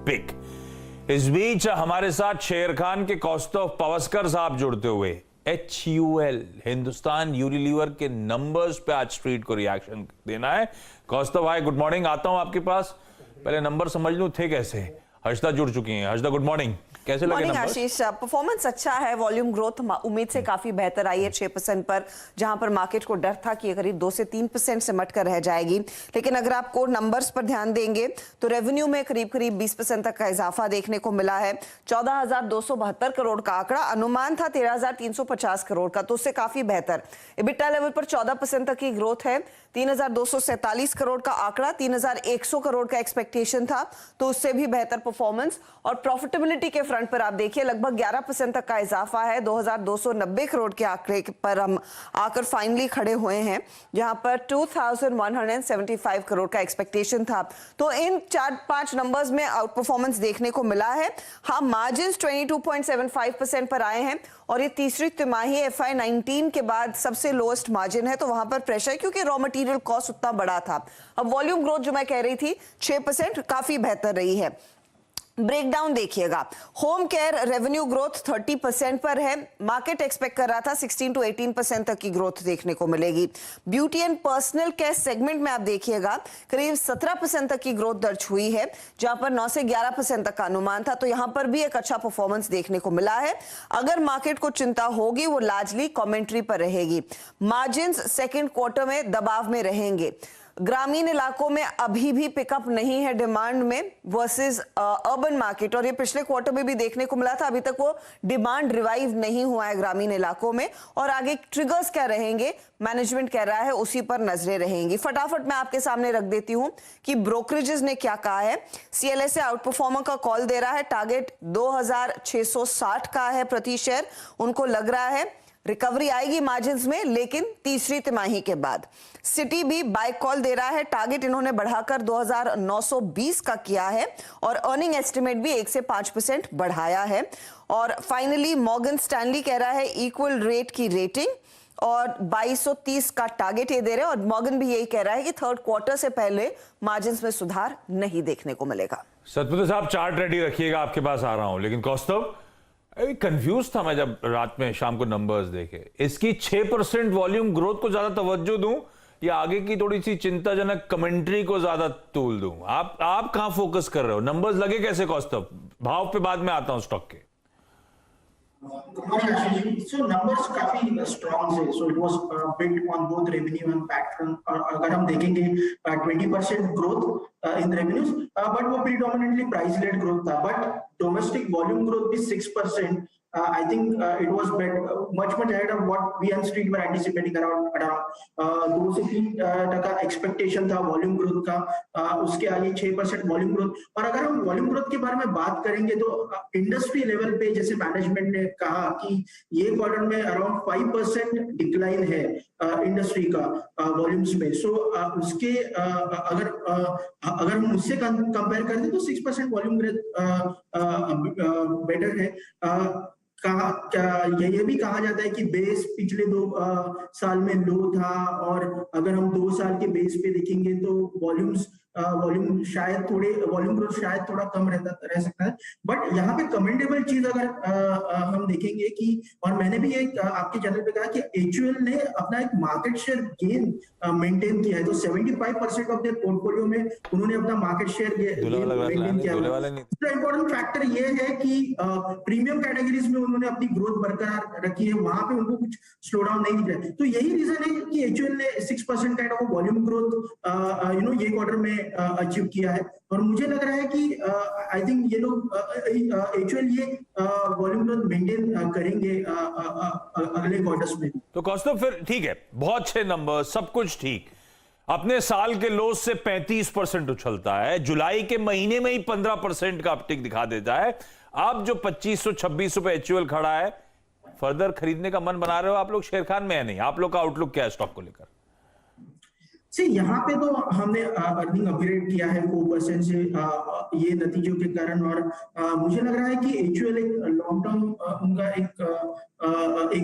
Big. इस बीच हमारे साथ शेर खान के कौस्तुभ पावस्कर साहब जुड़ते हुए HUL हिंदुस्तान यूनिलीवर के नंबर्स पे आज स्ट्रीट को रिएक्शन देना है। कौस्तुभ भाई गुड मॉर्निंग, आता हूं आपके पास, पहले नंबर समझ लूं थे कैसे। हर्षदा जुड़ चुकी हैं। हर्षदा गुड मॉर्निंग, कैसे लगे नंबर? आशीष, परफॉर्मेंस अच्छा है, वॉल्यूम ग्रोथ उम्मीद से काफी बेहतर आई है 6% पर, जहां पर मार्केट को डर था कि ये करीब 2 से 3% से मट कर रह जाएगी। लेकिन अगर आप कोर नंबर्स पर ध्यान देंगे तो रेवेन्यू में करीब 20% तक का इजाफा देखने को मिला है। 14,272 करोड़ का आंकड़ा, अनुमान था 13,350 करोड़ का, तो उससे काफी बेहतर। इबिटा लेवल पर 14% तक की ग्रोथ है। 3,247 करोड़ का आंकड़ा, 3,100 करोड़ का एक्सपेक्टेशन था, तो उससे भी बेहतर परफॉर्मेंस। और प्रॉफिटेबिलिटी के फ्रंट पर आप देखिए लगभग 11% तक का इजाफा है। 2,290 करोड़ के आंकड़े पर हम आकर फाइनली खड़े हुए हैं, जहां पर 2,175 करोड़ का एक्सपेक्टेशन था। तो इन 4-5 नंबर्स में आउट परफॉर्मेंस देखने को मिला है। हाँ, मार्जिन 22.75% पर आए हैं और ये तीसरी तिमाही FY19 के बाद सबसे लोएस्ट मार्जिन है, तो वहां पर प्रेशर है क्योंकि रॉ मटेरियल कॉस्ट उतना बड़ा था। अब वॉल्यूम ग्रोथ जो मैं कह रही थी 6% काफी बेहतर रही है। ब्रेकडाउन देखिएगा, होम केयर रेवेन्यू ग्रोथ 30% पर है, मार्केट एक्सपेक्ट कर रहा था 16 to 18% तक की ग्रोथ देखने को मिलेगी। Beauty and personal care segment में आप देखिएगा करीब 17% तक की ग्रोथ दर्ज हुई है, जहां पर 9 से 11% तक का अनुमान था, तो यहां पर भी एक अच्छा परफॉर्मेंस देखने को मिला है। अगर मार्केट को चिंता होगी वो लार्जली कमेंट्री पर रहेगी। मार्जिन सेकेंड क्वार्टर में दबाव में रहेंगे। ग्रामीण इलाकों में अभी भी पिकअप नहीं है डिमांड में वर्सेस अर्बन मार्केट, और ये पिछले क्वार्टर में भी देखने को मिला था। अभी तक वो डिमांड रिवाइव नहीं हुआ है ग्रामीण इलाकों में, और आगे ट्रिगर्स क्या रहेंगे मैनेजमेंट कह रहा है उसी पर नजरें रहेंगी। फटाफट मैं आपके सामने रख देती हूं कि ब्रोकरेजेस ने क्या कहा है। CLSA आउट परफॉर्मर का कॉल दे रहा है, टारगेट 2,660 का है प्रति शेयर। उनको लग रहा है रिकवरी आएगी मार्जिन्स में, लेकिन तीसरी तिमाही के बाद। सिटी भी बाय कॉल दे रहा है, टारगेट इन्होंने बढ़ाकर 2,920 का किया है और अर्निंग एस्टिमेट भी 1 से 5% बढ़ाया है। और फाइनली मॉर्गन स्टैनली कह रहा है इक्वल रेट की रेटिंग और 2230 का टारगेट ये दे रहे हैं, और मॉर्गन भी यही कह रहा है कि थर्ड क्वार्टर से पहले मार्जिन्स में सुधार नहीं देखने को मिलेगा। सतपुत्र साहब चार्ट रेडी रखिएगा, आपके पास आ रहा हूं। लेकिन कौस्तुभ, कंफ्यूज था मैं जब रात में शाम को नंबर्स देखे। इसकी 6% वॉल्यूम ग्रोथ को ज्यादा तवज्जो दूं या आगे की थोड़ी सी चिंताजनक कमेंट्री को ज्यादा तूल दूं? आप कहां फोकस कर रहे हो? नंबर्स लगे कैसे कौस्तुभ? भाव पे बाद में आता हूं स्टॉक के। So numbers काफी strong से, so it was built on both revenue and PAT front. और अगर हम देखेंगे 20% growth in revenues, but वो predominantly price led growth था, but domestic volume growth भी 6%. I think it was much ahead of what we on street were anticipating, around 2 से 3% expectation था volume growth का, उसके आगे 6% वॉल्यूम ग्रोथ। और अगर हम वॉल्यूम ग्रोथ के बारे में बात करेंगे तो इंडस्ट्री लेवल पे जैसे मैनेजमेंट ने कहा कि ये क्वार्टर में अराउंड 5% डिक्लाइन है इंडस्ट्री का वॉल्यूम्स में। सो उसके अगर हम उससे कंपेयर करें तो 6% वॉल्यूम ग्रोथ बेटर है। ये भी कहा जाता है कि बेस पिछले 2 साल में लो था, और अगर हम 2 साल के बेस पे देखेंगे तो वॉल्यूम ग्रोथ शायद थोड़ा कम रह सकता है। बट यहाँ पे कमेंडेबल चीज अगर हम देखेंगे कि, और मैंने भी एक आपके चैनल पे कहा कि HUL ने अपना एक मार्केट शेयर गेन मेंटेन किया है, तो 75% ऑफ देयर पोर्टफोलियो में उन्होंने अपना मार्केट शेयर मेंटेन किया है। दूसरा इंपॉर्टेंट फैक्टर ये है कि प्रीमियम कैटेगरीज में उन्होंने अपनी ग्रोथ बरकरार रखी है, वहां पे उनको कुछ स्लो डाउन नहीं दिख रहा है। तो यही रीजन है कि HUL ने 6% काइंड ऑफ वॉल्यूम ग्रोथ ये क्वार्टर में अचीव किया है। और मुझे लग रहा है कि आई थिंक ये लोग HUL ये वॉल्यूम ग्रोथ मेंटेन करेंगे अगले क्वार्टर्स में। तो कौस्तुभ फिर ठीक है, बहुत अच्छे नंबर, सब कुछ ठीक। अपने साल के लोस से 35% उछलता है, जुलाई के महीने में ही 15% का अपटिक दिखा देता है। अब जो 2500-2600 पे HUL खड़ा है, फर्दर खरीदने का मन बना रहे हो आप लोग शेर खान में? है नहीं, आप लोग का आउटलुक क्या है स्टॉक को लेकर? यहाँ पे तो हमने अर्निंग अपग्रेड किया है 4% से ये नतीजों के कारण, और मुझे लग रहा है कि HUL एक लॉन्ग टर्म उनका एक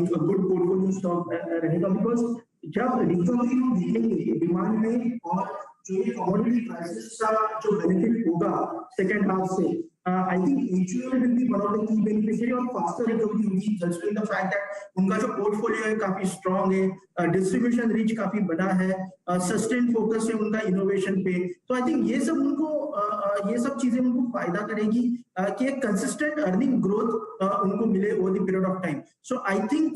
गुड पोर्टफोलियो स्टॉक रहेगा, बिकॉज जब रिकवरी हम देखेंगे डिमांड में और जो ये कमोडिटी प्राइसेस का जो बेनिफिट होगा सेकंड हाफ से, I think HUL will be one of the key beneficiary और faster recovery होगी, considering the fact that उनका जो पोर्टफोलियो है काफी स्ट्रांग है, डिस्ट्रीब्यूशन रीच काफी बड़ा है, सस्टेन फोकस है उनका इनोवेशन पे। तो आई थिंक ये सब उनको ये सब चीजें उनको फायदा करेगी कि एक कंसिस्टेंट अर्निंग ग्रोथ उनको मिले over the period of time. So I think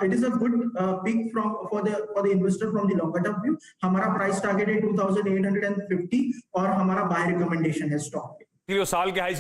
it is a good pick from for the investor from the longer term view. हमारा प्राइस टारगेट है 2850 और हमारा बाय रिकमेंडेशन है स्टॉक पे। साल के हाई